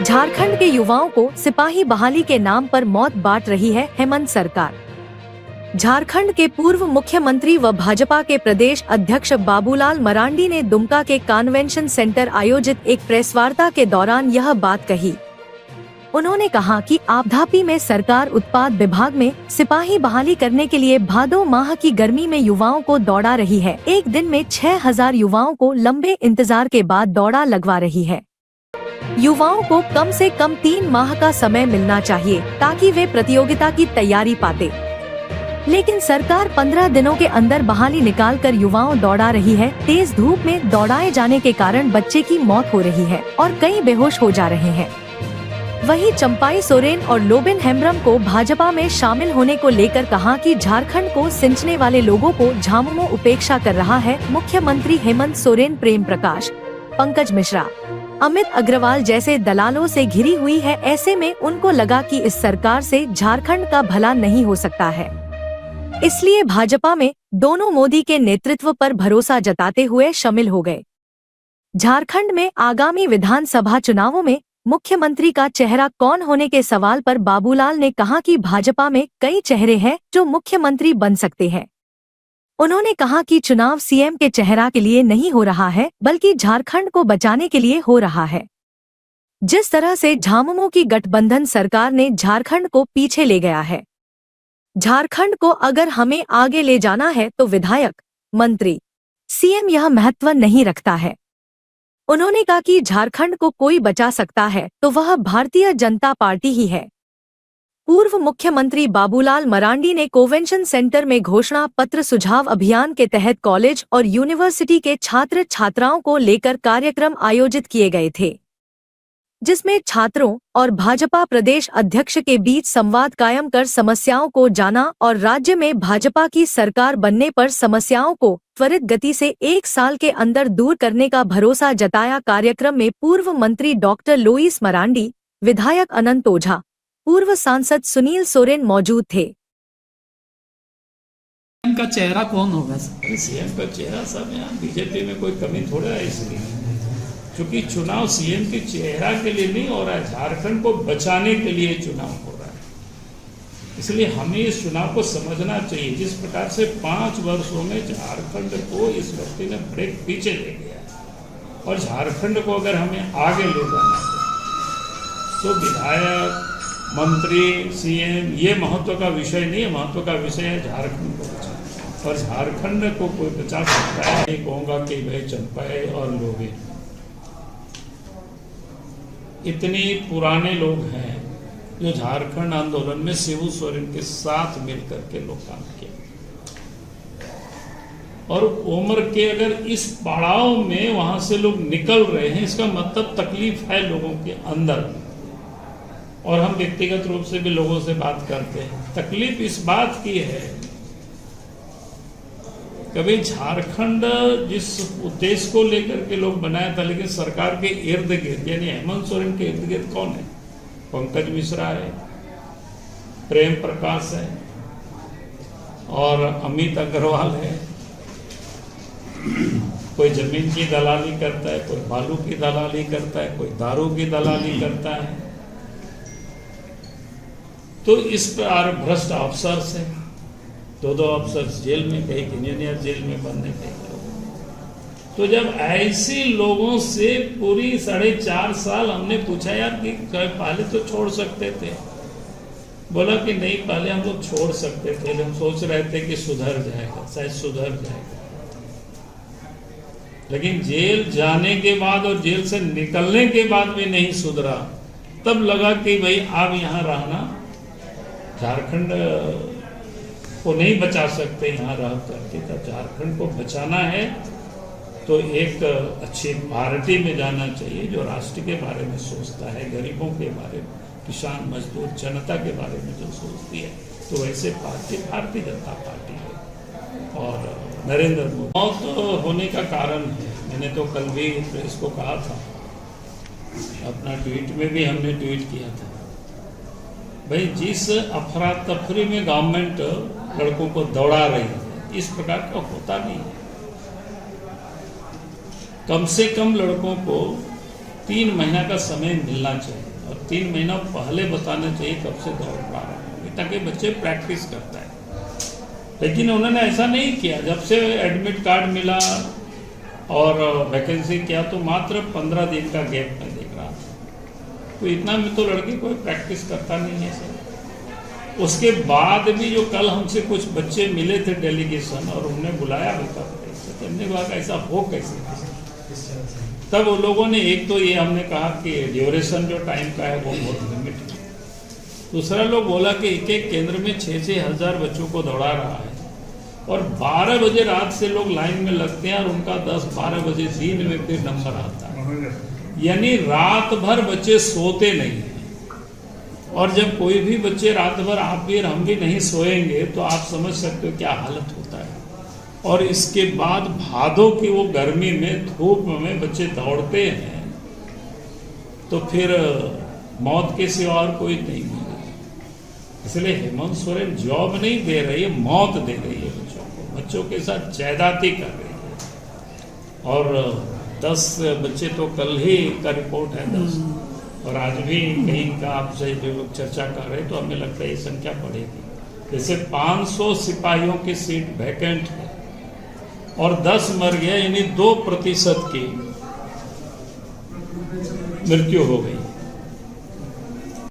झारखंड के युवाओं को सिपाही बहाली के नाम पर मौत बांट रही है हेमंत सरकार। झारखंड के पूर्व मुख्यमंत्री व भाजपा के प्रदेश अध्यक्ष बाबूलाल मरांडी ने दुमका के कन्वेंशन सेंटर आयोजित एक प्रेस वार्ता के दौरान यह बात कही। उन्होंने कहा कि आपधापी में सरकार उत्पाद विभाग में सिपाही बहाली करने के लिए भादो माह की गर्मी में युवाओं को दौड़ा रही है। एक दिन में 6000 युवाओं को लंबे इंतजार के बाद दौड़ा लगवा रही है। युवाओं को कम से कम 3 माह का समय मिलना चाहिए ताकि वे प्रतियोगिता की तैयारी पाते, लेकिन सरकार 15 दिनों के अंदर बहाली निकालकर युवाओं दौड़ा रही है। तेज धूप में दौड़ाए जाने के कारण बच्चे की मौत हो रही है और कई बेहोश हो जा रहे हैं। वहीं चंपाई सोरेन और लोबिन हेम्ब्रम को भाजपा में शामिल होने को लेकर कहा कि झारखंड को सिंचने वाले लोगों को झामुमो उपेक्षा कर रहा है। मुख्यमंत्री हेमंत सोरेन प्रेम प्रकाश, पंकज मिश्रा, अमित अग्रवाल जैसे दलालों से घिरी हुई है। ऐसे में उनको लगा कि इस सरकार से झारखंड का भला नहीं हो सकता है, इसलिए भाजपा में दोनों मोदी के नेतृत्व पर भरोसा जताते हुए शामिल हो गए। झारखंड में आगामी विधानसभा चुनावों में मुख्यमंत्री का चेहरा कौन होने के सवाल पर बाबूलाल ने कहा कि भाजपा में कई चेहरे हैं जो मुख्यमंत्री बन सकते हैं। उन्होंने कहा कि चुनाव सीएम के चेहरा के लिए नहीं हो रहा है, बल्कि झारखंड को बचाने के लिए हो रहा है। जिस तरह से झामुमो की गठबंधन सरकार ने झारखंड को पीछे ले गया है, झारखंड को अगर हमें आगे ले जाना है तो विधायक, मंत्री, सीएम यह महत्व नहीं रखता है। उन्होंने कहा कि झारखंड को कोई बचा सकता है तो वह भारतीय जनता पार्टी ही है। पूर्व मुख्यमंत्री बाबूलाल मरांडी ने कन्वेंशन सेंटर में घोषणा पत्र सुझाव अभियान के तहत कॉलेज और यूनिवर्सिटी के छात्र छात्राओं को लेकर कार्यक्रम आयोजित किए गए थे, जिसमें छात्रों और भाजपा प्रदेश अध्यक्ष के बीच संवाद कायम कर समस्याओं को जाना और राज्य में भाजपा की सरकार बनने पर समस्याओं को त्वरित गति से 1 साल के अंदर दूर करने का भरोसा जताया। कार्यक्रम में पूर्व मंत्री डॉक्टर लोइस मरांडी, विधायक अनंत ओझा, पूर्व सांसद सुनील सोरेन मौजूद थे। सीएम का चेहरा कौन होगा? सीएम का चेहरा सब यहाँ बीजेपी में कोई कमी थोड़ा है, इसलिए क्योंकि चुनाव सीएम के चेहरा के लिए नहीं हो रहा है, झारखंड को बचाने के लिए चुनाव हो रहा है। इसलिए हमें इस चुनाव को समझना चाहिए। जिस प्रकार से 5 वर्षों में झारखंड को इस व्यक्ति ने ब्रेक पीछे ले गया है और झारखंड को अगर हमें आगे ले जाना है तो विधायक, मंत्री, सीएम ये महत्व का विषय नहीं है। महत्व का विषय है झारखंड को बचाना, और झारखंड को कोई बचा सकता है नहीं कहूँगा कि भाई चंपाई और लोबिन इतने पुराने लोग हैं जो झारखंड आंदोलन में शिबू सोरेन के साथ मिलकर के लोग काम किए, और उम्र के अगर इस पड़ाव में वहां से लोग निकल रहे हैं, इसका मतलब तकलीफ है लोगों के अंदर। और हम व्यक्तिगत रूप से भी लोगों से बात करते हैं, तकलीफ इस बात की है कभी झारखंड जिस उद्देश्य को लेकर के लोग बनाया था, लेकिन सरकार के इर्द गिर्द यानी हेमंत सोरेन के इर्द गिर्द कौन है? पंकज मिश्रा है, प्रेम प्रकाश है और अमित अग्रवाल है। कोई जमीन की दलाली करता है, कोई बालू की दलाली करता है, कोई दारू की दलाली करता है। तो इस पर भ्रष्ट अफसर्स है, 2 अफसर्स जेल में, कई इंजीनियर जेल में बंद है। तो जब ऐसे लोगों से पूरी 4.5 साल हमने पूछा यार कि पहले तो छोड़ सकते थे, बोला कि नहीं पहले हम लोग छोड़ सकते थे, हम सोच रहे थे कि सुधर जाएगा, शायद सुधर जाएगा। लेकिन जेल जाने के बाद और जेल से निकलने के बाद भी नहीं सुधरा, तब लगा कि भाई आप यहाँ रहना, झारखंड को नहीं बचा सकते यहाँ रह करके। तब झारखंड को बचाना है तो एक अच्छी पार्टी में जाना चाहिए जो राष्ट्र के बारे में सोचता है, गरीबों के बारे में, किसान मजदूर जनता के बारे में जो सोचती है। तो वैसे पार्टी भारतीय जनता पार्टी है और नरेंद्र मोदी। मौत होने का कारण है, मैंने तो कल भी प्रेस को कहा था, अपना ट्वीट में भी हमने ट्वीट किया था, भाई जिस अफरा तफरी में गवर्नमेंट लड़कों को दौड़ा रही है, इस प्रकार का होता नहीं है। कम से कम लड़कों को 3 महीना का समय मिलना चाहिए। पर 3 महीना पहले बताना चाहिए कब से दौड़ प्रारंभ होगी, ताकि बच्चे प्रैक्टिस करता है। लेकिन उन्होंने ऐसा नहीं किया। जब से एडमिट कार्ड मिला और वैकेंसी किया तो मात्र 15 दिन का गैप में देख रहा था। तो इतना में तो लड़की कोई प्रैक्टिस करता नहीं है सर। उसके बाद भी जो कल हमसे कुछ बच्चे मिले थे डेलीगेशन, और उन्होंने बुलाया भी था, तो हमने कहा कि ऐसा हो कैसे। तब उन लोगों ने एक तो ये हमने कहा कि ड्यूरेशन जो टाइम का है वो बहुत लिमिट है। दूसरा लोग बोला कि एक एक केंद्र में 6-6 हज़ार बच्चों को दौड़ा रहा है, और 12 बजे रात से लोग लाइन में लगते हैं और उनका 10-12 बजे दिन में फिर नंबर आता है। यानी रात भर बच्चे सोते नहीं हैं। और जब कोई भी बच्चे रात भर आप भी और हम भी नहीं सोएंगे तो आप समझ सकते हो क्या हालत होता है। और इसके बाद भादों की वो गर्मी में धूप में बच्चे दौड़ते हैं तो फिर मौत के सिवा और कोई नहीं मिलेगा। इसलिए हेमंत सोरेन जॉब नहीं दे रही है, मौत दे रही है बच्चों को। बच्चों के साथ जायदाती कर रही है। और 10 बच्चे तो कल ही का रिपोर्ट है 10, और आज भी कहीं का आपसे जो लोग चर्चा कर रहे हैं तो हमें लगता है ये संख्या बढ़ेगी। जैसे 500 सिपाहियों की सीट वैकेंट है और 10 मर गया, यानी 2% की मृत्यु हो गई।